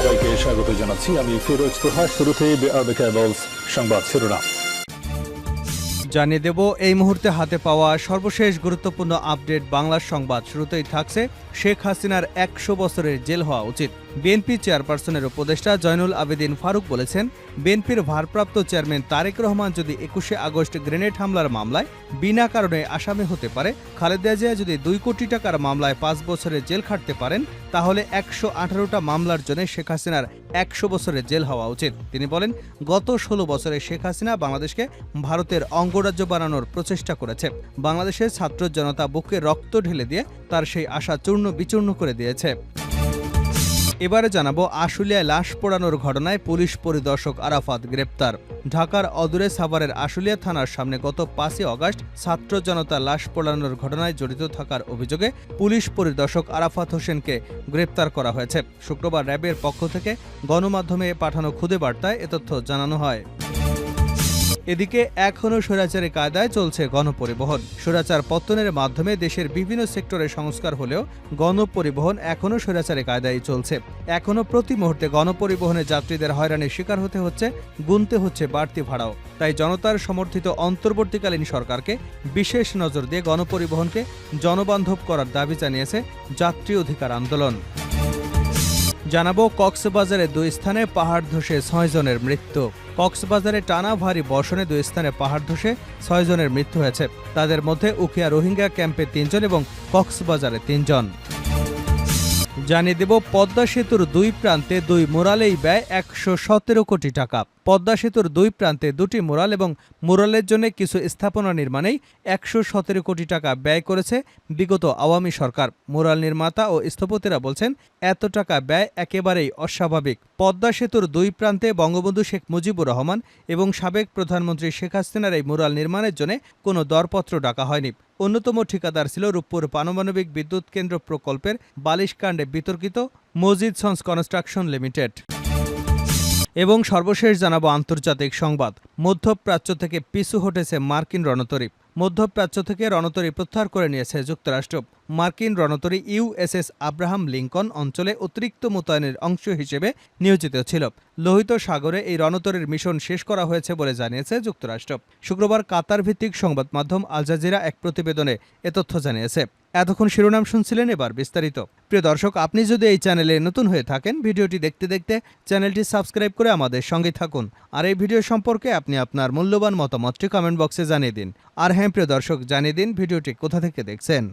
সবাইকে স্বাগত জানাচ্ছি। আমি ফিরোজ তোহা। শুরুতেই সংবাদ শিরোনাম জানিয়ে দেব এই মুহূর্তে হাতে পাওয়া সর্বশেষ গুরুত্বপূর্ণ আপডেট। বাংলার সংবাদ শুরুতেই থাকছে শেখ হাসিনার ১০০ বছরের জেল হওয়া উচিত। বিএনপি চেয়ারপারসনের উপদেষ্টা জয়নুল আবেদিন ফারুক বলেছেন, বিএনপির ভারপ্রাপ্ত চেয়ারম্যান তারেক রহমান যদি ২১শে আগস্ট গ্রেনেড হামলার মামলায় বিনা কারণে আসামি হতে পারে, খালেদা জিয়া যদি ২ কোটি টাকার মামলায় ৫ বছরের জেল খাটতে পারেন, তাহলে ১১৮টা মামলার জন্য শেখ হাসিনার ১০০ বছরের জেল হওয়া উচিত। তিনি বলেন, গত ১৬ বছরে শেখ হাসিনা বাংলাদেশকে ভারতের অঙ্গরাজ্য বানানোর প্রচেষ্টা করেছে। বাংলাদেশের ছাত্র জনতা বুকে রক্ত ঢেলে দিয়ে তার সেই আশা চূর্ণ বিচূর্ণ করে দিয়েছে। এবারে জানাবো আশুলিয়ায় লাশ পোড়ানোর ঘটনায় পুলিশ পরিদর্শক আরাফাত গ্রেপ্তার। ঢাকার অদূরে সাভারের আশুলিয়া থানার সামনে গত ৫ই আগস্ট ছাত্র জনতা লাশ পোড়ানোর ঘটনায় জড়িত থাকার অভিযোগে পুলিশ পরিদর্শক আরাফাত হোসেনকে গ্রেপ্তার করা হয়েছে। শুক্রবার র্যাবের পক্ষ থেকে গণমাধ্যমে পাঠানো খুদে বার্তায় এ তথ্য জানানো হয়। এদিকে এখনও স্বৈরাচারী কায়দায় চলছে গণপরিবহন। স্বৈরাচার পত্তনের মাধ্যমে দেশের বিভিন্ন সেক্টরে সংস্কার হলেও গণপরিবহন এখনও স্বৈরাচারী কায়দায় চলছে। এখনও প্রতি মুহূর্তে গণপরিবহনে যাত্রীদের হয়রানির শিকার হতে হচ্ছে, গুনতে হচ্ছে বাড়তি ভাড়াও। তাই জনতার সমর্থিত অন্তর্বর্তীকালীন সরকারকে বিশেষ নজর দিয়ে গণপরিবহনকে জনবান্ধব করার দাবি জানিয়েছে যাত্রী অধিকার আন্দোলন। জানাবো কক্সবাজারে ২ স্থানে পাহাড় ধসে ৬ জনের মৃত্যু। কক্সবাজারে টানা ভারী বর্ষণে ২ স্থানে পাহাড় ধসে ৬ জনের মৃত্যু হয়েছে। তাদের মধ্যে উখিয়া রোহিঙ্গা ক্যাম্পে ৩ জন এবং কক্সবাজারে ৩ জন। জানিয়ে দেব পদ্মা সেতুর ২ প্রান্তে ২ মোরালেই ব্যয় ১১৭ কোটি টাকা। পদ্মা সেতুর ২ প্রান্তে ২টি মোরাল এবং মোরালের জন্য কিছু স্থাপনা নির্মাণেই ১১৭ কোটি টাকা ব্যয় করেছে বিগত আওয়ামী সরকার। মোরাল নির্মাতা ও স্থপতিরা বলছেন, এত টাকা ব্যয় একেবারেই অস্বাভাবিক। পদ্মা সেতুর ২ প্রান্তে বঙ্গবন্ধু শেখ মুজিবুর রহমান এবং সাবেক প্রধানমন্ত্রী শেখ হাসিনার এই মোরাল নির্মাণের জন্য কোনো দরপত্র ডাকা হয়নি। অন্যতম ঠিকাদার ছিল রূপপুর পারমাণবিক বিদ্যুৎ কেন্দ্র প্রকল্পের বালিশকাণ্ডে বিতর্কিত মজিদ সন্স কনস্ট্রাকশন লিমিটেড। এবং সর্বশেষ জানাবো আন্তর্জাতিক সংবাদ। মধ্যপ্রাচ্য থেকে পিছু হটেছে মার্কিন রণতরী। মধ্যপ্রাচ্য থেকে রণতরী প্রত্যাহার করে নিয়েছে যুক্তরাষ্ট্র। মার্কিন রণতরী ইউএসএস আব্রাহাম লিঙ্কন অঞ্চলে অতিরিক্ত মোতায়েনের অংশ হিসেবে নিয়োজিত ছিল। লোহিত সাগরে এই রণতরীর মিশন শেষ করা হয়েছে বলে জানিয়েছে যুক্তরাষ্ট্র। শুক্রবার কাতার ভিত্তিক সংবাদ মাধ্যম আল জাজিরা এক প্রতিবেদনে এ তথ্য জানিয়েছে। এতক্ষণ শিরোনাম শুনছিলেন, এবার বিস্তারিত। প্রিয় দর্শক, আপনি যদি এই চ্যানেলে নতুন হয়ে থাকেন, ভিডিওটি দেখতে দেখতে চ্যানেলটি সাবস্ক্রাইব করে আমাদের সঙ্গে থাকুন। আর এই ভিডিও সম্পর্কে আপনি আপনার মূল্যবান মতামতটি কমেন্ট বক্সে জানিয়ে দিন। আর হ্যাঁ প্রিয় দর্শক, জানিয়ে দিন ভিডিওটি কোথা থেকে দেখছেন।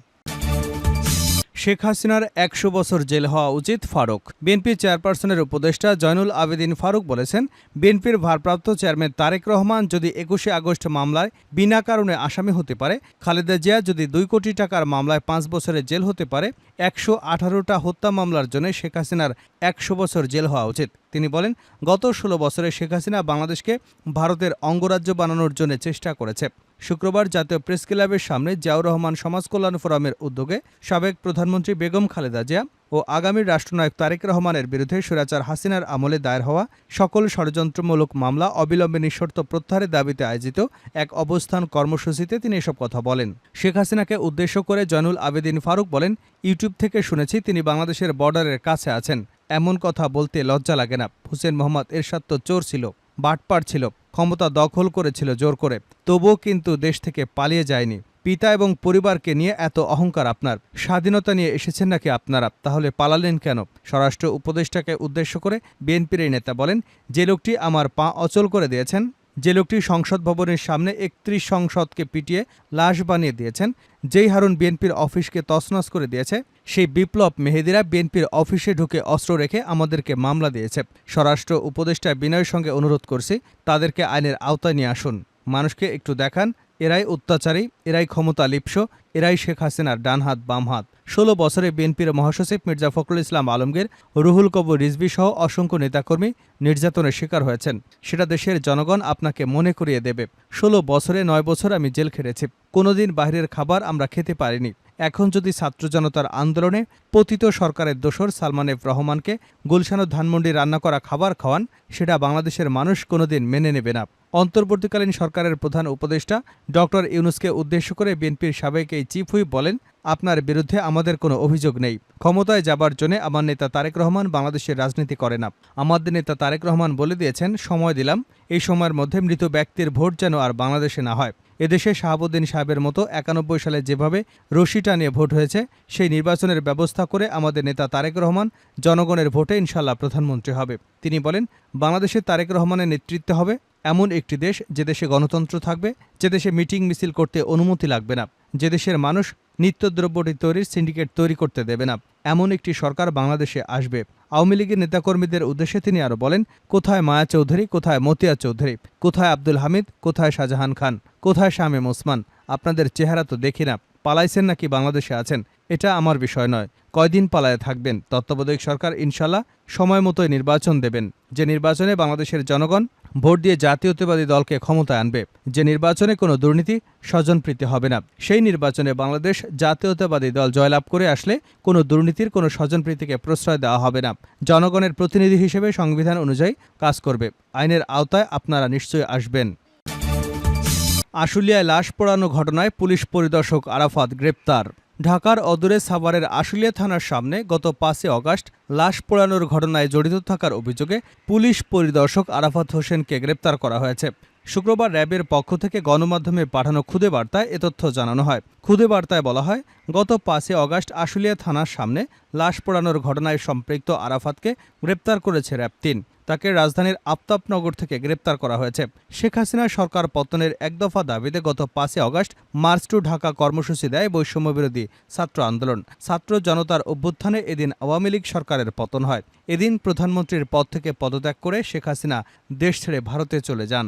শেখ হাসিনার ১০০ বছর জেল হওয়া উচিত ফারুক। বিএনপি চেয়ারপারসনের উপদেষ্টা জয়নুল আবেদিন ফারুক বলেছেন, বিএনপির ভারপ্রাপ্ত চেয়ারম্যান তারেক রহমান যদি ২১শে আগস্ট মামলায় বিনা কারণে আসামি হতে পারে, খালেদা জিয়া যদি ২ কোটি টাকার মামলায় ৫ বছরের জেল হতে পারে, ১১৮টা হত্যা মামলার জন্য শেখ হাসিনার ১০০ বছর জেল হওয়া উচিত। তিনি বলেন, গত ১৬ বছরে শেখ হাসিনা বাংলাদেশকে ভারতের অঙ্গরাজ্য বানানোর জন্য চেষ্টা করেছে। শুক্রবার জাতীয় প্রেস ক্লাবের সামনে জিয়াউর রহমান সমাজ কল্যাণ ফোরামের উদ্যোগে সাবেক প্রধানমন্ত্রী বেগম খালেদা জিয়া ও আগামী রাষ্ট্রনায়ক তারেক রহমানের বিরুদ্ধে স্বৈরাচার হাসিনার আমলে দায়ের হওয়া সকল ষড়যন্ত্রমূলক মামলা অবিলম্বে নিঃশর্ত প্রত্যাহারের দাবিতে আয়োজিত এক অবস্থান কর্মসূচিতে তিনি এসব কথা বলেন। শেখ হাসিনাকে উদ্দেশ্য করে জয়নুল আবেদিন ফারুক বলেন, ইউটিউব থেকে শুনেছি তিনি বাংলাদেশের বর্ডারের কাছে আছেন। এমন কথা বলতে লজ্জা লাগে না? হোসেন মোহাম্মদ এরশাদ তো চোর ছিল, বাটপার ছিল, ক্ষমতা দখল করেছিল জোর করে, তবুও কিন্তু দেশ থেকে পালিয়ে যায়নি। পিতা এবং পরিবারকে নিয়ে এত অহংকার আপনার? স্বাধীনতা নিয়ে এসেছেন নাকি আপনারা? তাহলে পালালেন কেন? স্বরাষ্ট্র উপদেষ্টাকে উদ্দেশ্য করে বিএনপির এই নেতা বলেন, যে লোকটি আমার পা অচল করে দিয়েছেন, যে লোকটি সংসদ ভবনের সামনে ৩১ সংসদকে পিটিয়ে লাশ বানিয়ে দিয়েছেন, যেই হারুন বিএনপির অফিসকে তছনছ করে দিয়েছে, সেই বিপ্লব মেহেদিরা বিএনপির অফিসে ঢুকে অস্ত্র রেখে আমাদেরকে মামলা দিয়েছে। স্বরাষ্ট্র উপদেষ্টা বিনয়ের সঙ্গে অনুরোধ করছি, তাদেরকে আইনের আওতায় নিয়ে আসুন। মানুষকে একটু দেখান, এরাই অত্যাচারী, এরাই ক্ষমতা লিপ্স, এরাই শেখ হাসিনার ডান হাত বাম হাত। ১৬ বছরে বিএনপির মহাসচিব মির্জা ফখরুল ইসলাম আলমগীর, রুহুল কবির রিজভী সহ অসংখ্য নেতাকর্মী নির্যাতনের শিকার হয়েছেন। সেটা দেশের জনগণ আপনাকে মনে করিয়ে দেবে। ১৬ বছরে ৯ বছর আমি জেল খেটেছি। কোনোদিন বাইরের খাবার আমরা খেতে পারিনি। এখন যদি ছাত্র জনতার আন্দোলনে পতিত সরকারের দোসর সালমান এফ রহমানকে গুলশান ও ধানমন্ডি রান্না করা খাবার খাওয়ান, সেটা বাংলাদেশের মানুষ কোনোদিন মেনে নেবে না। অন্তর্বর্তীকালীন সরকারের প্রধান উপদেষ্টা ডক্টর ইউনূসকে উদ্দেশ্য করে বিএনপির সাবেক এই চিফ হুইপ বলেন, আপনার বিরুদ্ধে আমাদের কোনো অভিযোগ নেই। ক্ষমতায় যাবার জন্য আমার নেতা তারেক রহমান বাংলাদেশের রাজনীতি করে না। আমাদের নেতা তারেক রহমান বলে দিয়েছেন, সময় দিলাম, এই সময়ের মধ্যে মৃত ব্যক্তির ভোট যেন আর বাংলাদেশে না হয়। এদেশে শাহাবুদ্দিন সাহেবের মতো 91 সালে যেভাবে রশি টানিয়ে ভোট হয়েছে, সেই নির্বাচনের ব্যবস্থা করে আমাদের নেতা তারেক রহমান জনগণের ভোটে ইনশাল্লাহ প্রধানমন্ত্রী হবে। তিনি বলেন, বাংলাদেশে তারেক রহমানের নেতৃত্বে হবে এমন একটি দেশ, যে দেশে গণতন্ত্র থাকবে, যে দেশে মিটিং মিছিল করতে অনুমতি লাগবে না, যে দেশের মানুষ নিত্যদ্রব্যটি তৈরির সিন্ডিকেট তৈরি করতে দেবে না, এমন একটি সরকার বাংলাদেশে আসবে। আওয়ামী লীগের নেতাকর্মীদের উদ্দেশ্যে তিনি আরও বলেন, কোথায় মায়া চৌধুরী, কোথায় মতিয়া চৌধুরী, কোথায় আব্দুল হামিদ, কোথায় শাহজাহান খান, কোথায় শামীম ওসমান? আপনাদের চেহারা তো দেখি না। পালাইছেন নাকি বাংলাদেশে আছেন, এটা আমার বিষয় নয়। কয়দিন পালায়ে থাকবেন? তত্ত্বাবধায়ক সরকার ইনশাল্লাহ সময় মতোই নির্বাচন দেবেন, যে নির্বাচনে বাংলাদেশের জনগণ ভোট দিয়ে জাতীয়তাবাদী দলকে ক্ষমতায় আনবে, যে নির্বাচনে কোনো দুর্নীতি স্বজনপ্রীতি হবে না। সেই নির্বাচনে বাংলাদেশ জাতীয়তাবাদী দল জয়লাভ করে আসলে কোনো দুর্নীতির, কোনো স্বজনপ্রীতিকে প্রশ্রয় দেওয়া হবে না। জনগণের প্রতিনিধি হিসেবে সংবিধান অনুযায়ী কাজ করবে। আইনের আওতায় আপনারা নিশ্চয়ই আসবেন। আশুলিয়ায় লাশ পোড়ানো ঘটনায় পুলিশ পরিদর্শক আরাফাত গ্রেপ্তার। ঢাকার অদূরে সাভারের আশুলিয়া থানার সামনে গত 5 আগস্ট লাশ পোড়ানোর ঘটনায় জড়িত থাকার অভিযোগে পুলিশ পরিদর্শক আরাফাত হোসেনকে গ্রেপ্তার করা হয়েছে। শুক্রবার র্যাবের পক্ষ থেকে গণমাধ্যমে পাঠানো খুদে বার্তায় এ তথ্য জানানো হয়। খুদে বার্তায় বলা হয়, গত 5 আগস্ট আশুলিয়া থানার সামনে লাশ পোড়ানোর ঘটনায় সম্পৃক্ত আরাফাতকে গ্রেপ্তার করেছে র্যাব 3। তাকে রাজধানীর আফতাবনগর থেকে গ্রেপ্তার করা হয়েছে। শেখ হাসিনা সরকার পতনের এক দফা দাবিতে গত 5 আগস্ট মার্চ টু ঢাকা কর্মসূচি দেয় বৈষম্যবিরোধী ছাত্র আন্দোলন। ছাত্র জনতার অভ্যুত্থানে এদিন আওয়ামী লীগ সরকারের পতন হয়। এদিন প্রধানমন্ত্রীর পদ থেকে পদত্যাগ করে শেখ হাসিনা দেশ ছেড়ে ভারতে চলে যান।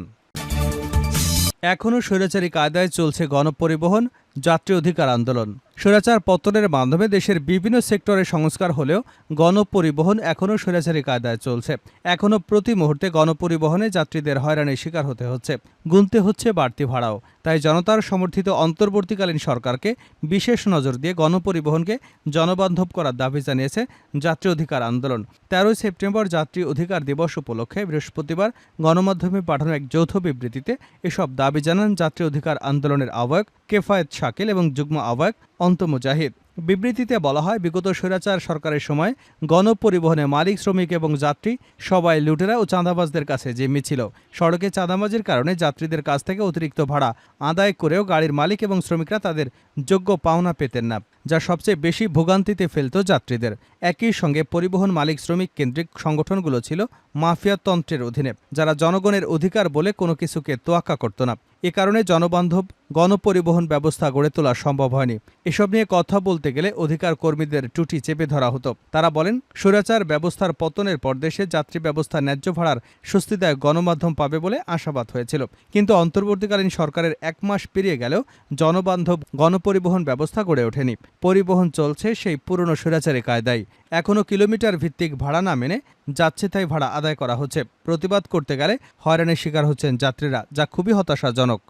এখনও স্বৈরাচারী কায়দায় চলছে গণপরিবহন, যাত্রী অধিকার আন্দোলন। স্বৈরাচার পতনের মাধ্যমে দেশের বিভিন্ন সেক্টরে সংস্কার হলেও গণপরিবহন এখনও স্বৈরাচারী কায়দায় চলছে। এখনও প্রতি মুহূর্তে গণপরিবহনে যাত্রীদের হয়রানির শিকার হতে হচ্ছে, গুনতে হচ্ছে বাড়তি ভাড়াও। তাই জনতার সমর্থিত অন্তর্বর্তীকালীন সরকারকে বিশেষ নজর দিয়ে গণপরিবহনকে জনবান্ধব করার দাবি জানিয়েছে যাত্রী অধিকার আন্দোলন। 13 সেপ্টেম্বর যাত্রী অধিকার দিবস উপলক্ষে বৃহস্পতিবার গণমাধ্যমে পাঠানো এক যৌথ বিবৃতিতে এসব দাবি জানান যাত্রী অধিকার আন্দোলনের আহ্বায়ক কেফায়েত শাকিল এবং যুগ্ম আহ্বায়ক অন্ত মুজাহিদ। বিবৃতিতে বলা হয়, বিগত স্বৈরাচার সরকারের সময় গণপরিবহনে মালিক, শ্রমিক এবং যাত্রী সবাই লুটেরা ও চাঁদাবাজদের কাছে জিম্মি ছিল। সড়কে চাঁদাবাজির কারণে যাত্রীদের কাছ থেকে অতিরিক্ত ভাড়া আদায় করেও গাড়ির মালিক এবং শ্রমিকরা তাদের যোগ্য পাওনা পেতেন না, যা সবচেয়ে বেশি ভোগান্তিতে ফেলত যাত্রীদের। একই সঙ্গে পরিবহন মালিক শ্রমিক কেন্দ্রিক সংগঠনগুলো ছিল মাফিয়াতন্ত্রের অধীনে, যারা জনগণের অধিকার বলে কোনো কিছুকে তোয়াক্কা করত না। এ কারণে জনবান্ধব গণপরিবহন ব্যবস্থা গড়ে তোলা সম্ভব হয়নি। এসব নিয়ে কথা বলতে গেলে অধিকার কর্মীদের টুটি চেপে ধরা হতো। তারা বলেন, স্বৈরাচার ব্যবস্থার পতনের পর দেশে যাত্রী ব্যবস্থা ন্যায্য ভাড়ার স্বস্তিদায়ক গণমাধ্যম পাবে বলে আশাবাদ হয়েছিল। কিন্তু অন্তর্বর্তীকালীন সরকারের 1 মাস পেরিয়ে গেলেও জনবান্ধব গণপরিবহন ব্যবস্থা গড়ে ওঠেনি। পরিবহন চলছে সেই পুরনো স্বৈরাচারী কায়দায়। এখনও কিলোমিটার ভিত্তিক ভাড়া না মেনে যাচ্ছে তাই ভাড়া আদায় করা হচ্ছে। প্রতিবাদ করতে গেলে হয়রানির শিকার হচ্ছেন যাত্রীরা, যা খুবই হতাশাজনক।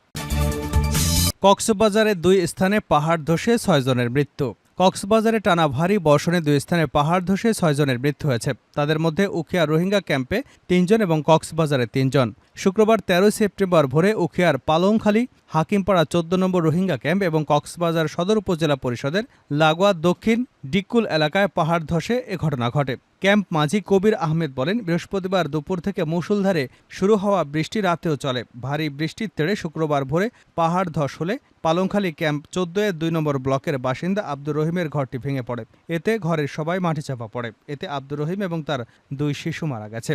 কক্সবাজারে 2 স্থানে পাহাড় ধসে 6 জনের মৃত্যু। কক্সবাজারে টানা ভারী বর্ষণে 2 স্থানে পাহাড় ধসে 6 জনের মৃত্যু হয়েছে। তাদের মধ্যে উখিয়া রোহিঙ্গা ক্যাম্পে 3 জন এবং কক্সবাজারে 3 জন। শুক্রবার 13 সেপ্টেম্বর ভোরে উখিয়ার পালংখালী, হাকিমপাড়া 14 নম্বর রোহিঙ্গা ক্যাম্প এবং কক্সবাজার সদর উপজেলা পরিষদের লাগোয়া দক্ষিণ ডিকুল এলাকায় পাহাড় ধসে এ ঘটনা ঘটে। ক্যাম্প মাঝি কবির আহমেদ বলেন, বৃহস্পতিবার দুপুর থেকে মুষলধারে শুরু হওয়া বৃষ্টি রাতেও চলে। ভারী বৃষ্টির তেড়ে শুক্রবার ভোরে পাহাড় ধস হলে পালংখালী ক্যাম্প 14-এর 2 নম্বর ব্লকের বাসিন্দা আব্দুর রহিমের ঘরটি ভেঙে পড়ে। এতে ঘরের সবাই মাটি চাপা পড়ে। এতে আব্দুর রহিম এবং তার 2 শিশু মারা গেছে।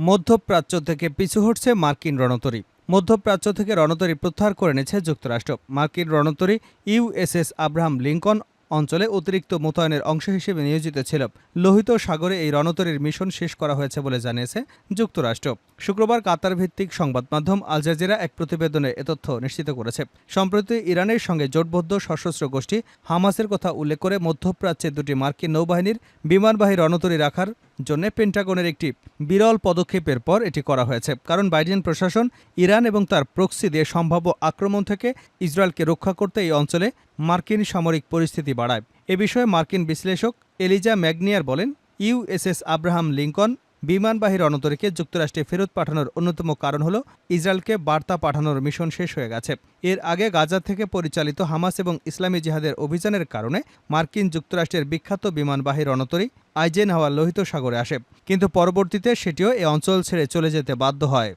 মধ্যপ্রাচ্য থেকে পিছু হটছে মার্কিন রণতরী। মধ্যপ্রাচ্য থেকে রণতরী প্রত্যাহার করে নিয়েছে যুক্তরাষ্ট্র। মার্কিন রণতরী ইউএসএস আব্রাহাম লিঙ্কন অঞ্চলে অতিরিক্ত মোতায়েনের অংশ হিসেবে নিয়োজিত ছিল। লোহিত সাগরে এই রণতরীর মিশন শেষ করা হয়েছে বলে জানিয়েছে যুক্তরাষ্ট্র। শুক্রবার কাতার ভিত্তিক সংবাদ মাধ্যম আল জাজিরা এক প্রতিবেদনে এ তথ্য নিশ্চিত করেছে। সম্প্রতি ইরানের সঙ্গে জোটবদ্ধ সশস্ত্র গোষ্ঠী হামাসের কথা উল্লেখ করে মধ্যপ্রাচ্যে 2টি মার্কিন নৌবাহিনীর বিমানবাহী রণতরী রাখার জন্য পেন্টাগনের একটি বিরল পদক্ষেপের পর এটি করা হয়েছে, কারণ বাইডেন প্রশাসন ইরান এবং তার প্রক্সি দিয়ে সম্ভাব্য আক্রমণ থেকে ইসরায়েলকে রক্ষা করতে এই অঞ্চলে মার্কিন সামরিক পরিস্থিতি বাড়ায়। এ বিষয়ে মার্কিন বিশ্লেষক এলিজা ম্যাগনিয়ার বলেন, ইউএসএস আব্রাহাম লিঙ্কন বিমানবাহী রণতরীকে যুক্তরাষ্ট্রে ফেরত পাঠানোর অন্যতম কারণ হল ইসরায়েলকে বার্তা পাঠানোর মিশন শেষ হয়ে গেছে। এর আগে গাজা থেকে পরিচালিত হামাস এবং ইসলামী জিহাদের অভিযানের কারণে মার্কিন যুক্তরাষ্ট্রের বিখ্যাত বিমানবাহী রণতরী আইজেনহাওয়ার লোহিত সাগরে আসে, কিন্তু পরবর্তীতে সেটিও এ অঞ্চল ছেড়ে চলে যেতে বাধ্য হয়।